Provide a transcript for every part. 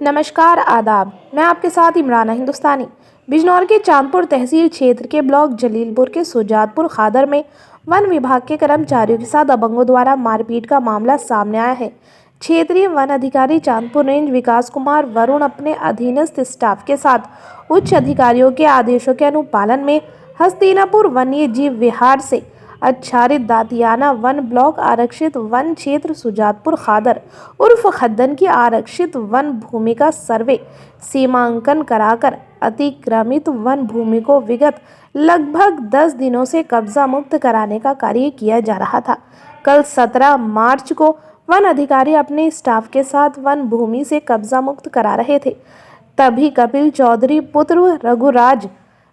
नमस्कार आदाब। मैं आपके साथ इमराना हिंदुस्तानी। बिजनौर के चांदपुर तहसील क्षेत्र के ब्लॉक जलीलपुर के सुजातपुर खादर में वन विभाग के कर्मचारियों के साथ दबंगों द्वारा मारपीट का मामला सामने आया है। क्षेत्रीय वन अधिकारी चांदपुर रेंज विकास कुमार वरुण अपने अधीनस्थ स्टाफ के साथ उच्च अधिकारियों के आदेशों के अनुपालन में हस्तिनापुर वन्य जीव विहार से आच्छादित दातियाना वन ब्लॉक आरक्षित वन क्षेत्र सुजातपुर खादर उर्फ खद्दन की आरक्षित वन भूमि का सर्वे सीमांकन कराकर अतिक्रमित वन भूमि को विगत लगभग 10 दिनों से कब्जा मुक्त कराने का कार्य किया जा रहा था। कल 17 मार्च को वन अधिकारी अपने स्टाफ के साथ वन भूमि से कब्जा मुक्त करा रहे थे। तभी कपिल चौधरी पुत्र रघुराज,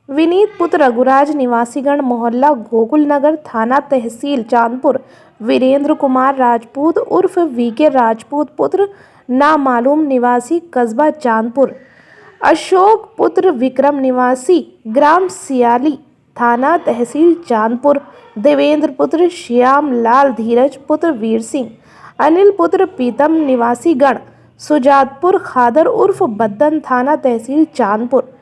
विनीत पुत्र रघुराज, निवासीगण मोहल्ला गोकुल नगर, थाना तहसील चांदपुर, वीरेंद्र कुमार राजपूत उर्फ वीके राजपूत पुत्र नामालूम निवासी कस्बा चांदपुर, अशोक पुत्र विक्रम निवासी ग्राम सियाली, थाना तहसील चांदपुर, देवेंद्र पुत्र श्याम लाल, धीरज पुत्र वीर सिंह, अनिल पुत्र पीतम निवासी गण सुजातपुर खादर उर्फ बद्दन, थाना तहसील चांदपुर,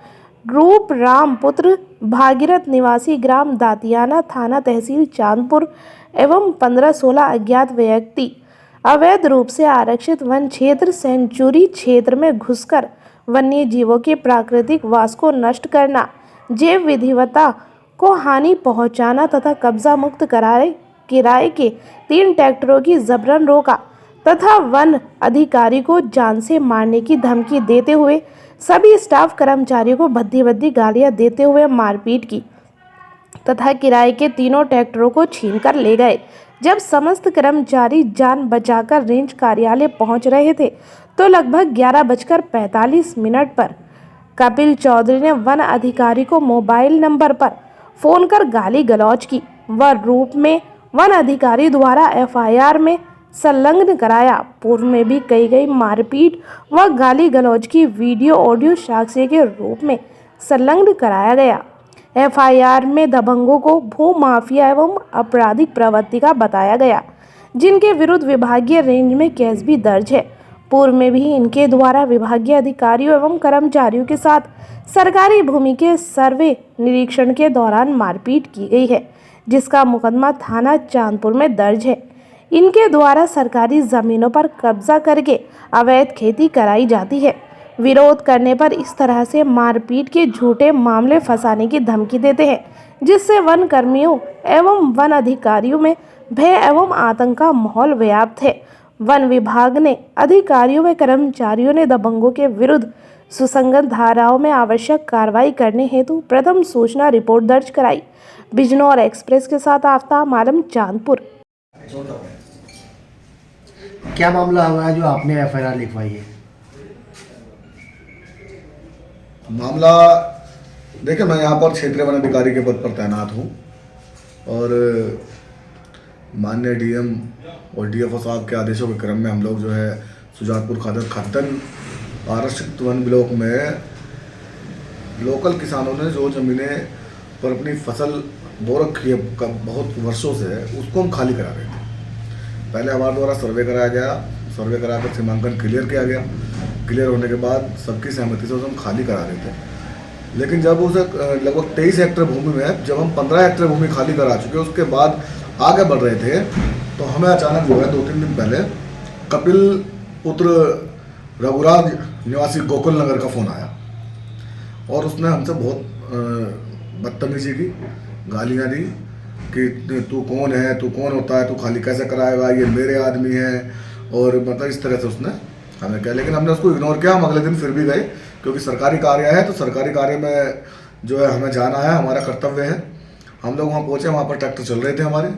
रूप राम पुत्र भागीरथ निवासी ग्राम दातियाना, थाना तहसील चांदपुर एवं 15-16 अज्ञात व्यक्ति अवैध रूप से आरक्षित वन क्षेत्र सेंचुरी क्षेत्र में घुसकर वन्य जीवों के प्राकृतिक वास को नष्ट करना, जैव विविधता को हानि पहुंचाना तथा कब्जा मुक्त किराए के 3 ट्रैक्टरों की जबरन रोका तथा वन अधिकारी को जान से मारने की धमकी देते हुए सभी स्टाफ कर्मचारियों को भद्दी गालियां देते हुए मारपीट की तथा किराए के 3 ट्रैक्टरों को छीनकर ले गए। जब समस्त कर्मचारी जान बचाकर रेंज कार्यालय पहुंच रहे थे तो लगभग 11:45 पर कपिल चौधरी ने वन अधिकारी को मोबाइल नंबर पर फोन कर गाली गलौज की व रूप में वन अधिकारी द्वारा एफआईआर में संलग्न कराया। पूर्व में भी कई गई मारपीट व गाली गलौज की वीडियो ऑडियो साक्ष्य के रूप में संलग्न कराया गया। एफआईआर में दबंगों को भू माफिया एवं आपराधिक प्रवृत्ति का बताया गया, जिनके विरुद्ध विभागीय रेंज में केस भी दर्ज है। पूर्व में भी इनके द्वारा विभागीय अधिकारियों एवं कर्मचारियों के साथ सरकारी भूमि के सर्वे निरीक्षण के दौरान मारपीट की गई है, जिसका मुकदमा थाना चांदपुर में दर्ज है। इनके द्वारा सरकारी जमीनों पर कब्जा करके अवैध खेती कराई जाती है। विरोध करने पर इस तरह से मारपीट के झूठे मामले फंसाने की धमकी देते हैं, जिससे वन कर्मियों एवं वन अधिकारियों में भय एवं आतंक का माहौल व्याप्त है। वन विभाग ने अधिकारियों व कर्मचारियों ने दबंगों के विरुद्ध सुसंगत धाराओं में आवश्यक कार्रवाई करने हेतु प्रथम सूचना रिपोर्ट दर्ज कराई। बिजनौर एक्सप्रेस के साथ आफ्ताब आलम, चांदपुर। क्या मामला हुआ है जो आपने एफआईआर लिखवाई है? मामला देखिए, मैं यहाँ पर क्षेत्रीय वन अधिकारी के पद पर तैनात हूँ और माननीय डीएम और डीएफओ साहब के आदेशों के क्रम में हम लोग जो है सुजातपुर खादर खद्दन आरक्षित वन ब्लॉक में लोकल किसानों ने जो ज़मीनें पर अपनी फसल बो रखी है बहुत वर्षों से, उसको हम खाली करा रहे थे। पहले हमारे द्वारा सर्वे कराया गया, सर्वे कराकर सीमांकन क्लियर किया गया। क्लियर होने के बाद सबकी सहमति से उसे हम खाली करा रहे थे। लेकिन जब उसे लगभग 23 हेक्टेयर भूमि में जब हम 15 हेक्टेयर भूमि खाली करा चुके, उसके बाद आगे बढ़ रहे थे, तो हमें अचानक जो है 2-3 दिन पहले कपिल पुत्र रघुराज निवासी गोकुल नगर का फ़ोन आया और उसने हमसे बहुत बदतमीजी की, गालियाँ दी कि तू कौन है, तू कौन होता है, तू खाली कैसे कराएगा, ये मेरे आदमी है, और मतलब इस तरह से उसने हमें किया। लेकिन हमने उसको इग्नोर किया। हम अगले दिन फिर भी गए, क्योंकि सरकारी कार्य है तो सरकारी कार्य में जो है हमें जाना है, हमारा कर्तव्य है। हम लोग वहाँ पहुँचे, वहाँ पर ट्रैक्टर चल रहे थे हमारे।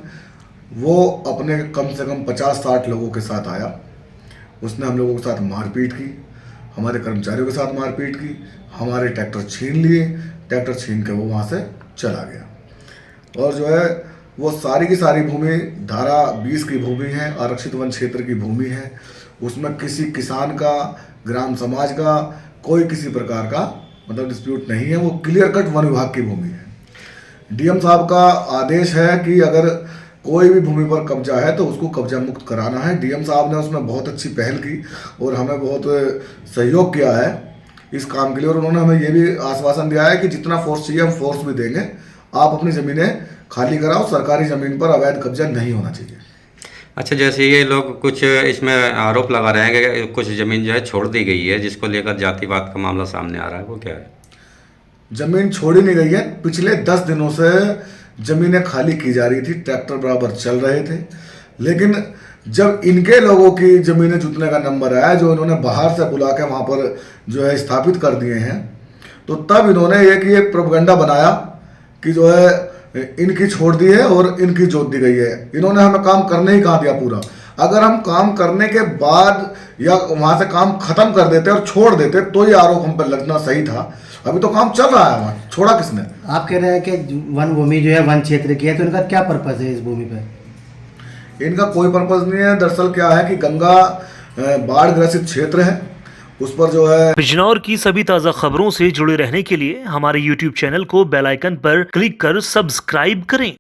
वो अपने कम से कम 50-60 लोगों के साथ आया। उसने हम लोगों के साथ मारपीट की, हमारे कर्मचारियों के साथ मारपीट की, हमारे ट्रैक्टर छीन लिए। ट्रैक्टर छीन के वो वहाँ से चला गया और जो है वो सारी की सारी भूमि धारा 20 की भूमि है, आरक्षित वन क्षेत्र की भूमि है। उसमें किसी किसान का, ग्राम समाज का कोई किसी प्रकार का मतलब डिस्प्यूट नहीं है। वो क्लियर कट वन विभाग की भूमि है। डीएम साहब का आदेश है कि अगर कोई भी भूमि पर कब्जा है तो उसको कब्जा मुक्त कराना है। डीएम साहब ने उसमें बहुत अच्छी पहल की और हमें बहुत सहयोग किया है इस काम के लिए, और उन्होंने हमें ये भी आश्वासन दिया है कि जितना फोर्स चाहिए हम फोर्स भी देंगे, आप अपनी ज़मीनें खाली कराओ, सरकारी ज़मीन पर अवैध कब्जा नहीं होना चाहिए। अच्छा, जैसे ये लोग कुछ इसमें आरोप लगा रहे हैं कि कुछ ज़मीन जो है छोड़ दी गई है, जिसको लेकर जातिवाद का मामला सामने आ रहा है, वो क्या है? ज़मीन छोड़ी नहीं गई है। पिछले 10 दिनों से ज़मीनें खाली की जा रही थी, ट्रैक्टर बराबर चल रहे थे, लेकिन जब इनके लोगों की ज़मीनें जुटने का नंबर आया, जो इन्होंने बाहर से बुला के वहाँ पर जो है स्थापित कर दिए हैं, तो तब इन्होंने ये प्रोपगंडा बनाया कि जो है इनकी छोड़ दी है और इनकी जोत दी गई है। इन्होंने हमें काम करने ही कहाँ दिया पूरा। अगर हम काम करने के बाद या वहाँ से काम खत्म कर देते और छोड़ देते तो ये आरोप हम पर लगना सही था। अभी तो काम चल रहा है, वहाँ छोड़ा किसने? आप कह रहे हैं कि वन भूमि जो है वन क्षेत्र की है, तो इनका क्या पर्पस है इस भूमि पर? इनका कोई पर्पस नहीं है। दरअसल क्या है कि गंगा बाढ़ ग्रसित क्षेत्र है, उस पर जो है बिजनौर की सभी ताज़ा खबरों से जुड़े रहने के लिए हमारे YouTube चैनल को बेल आइकन पर क्लिक कर सब्सक्राइब करें।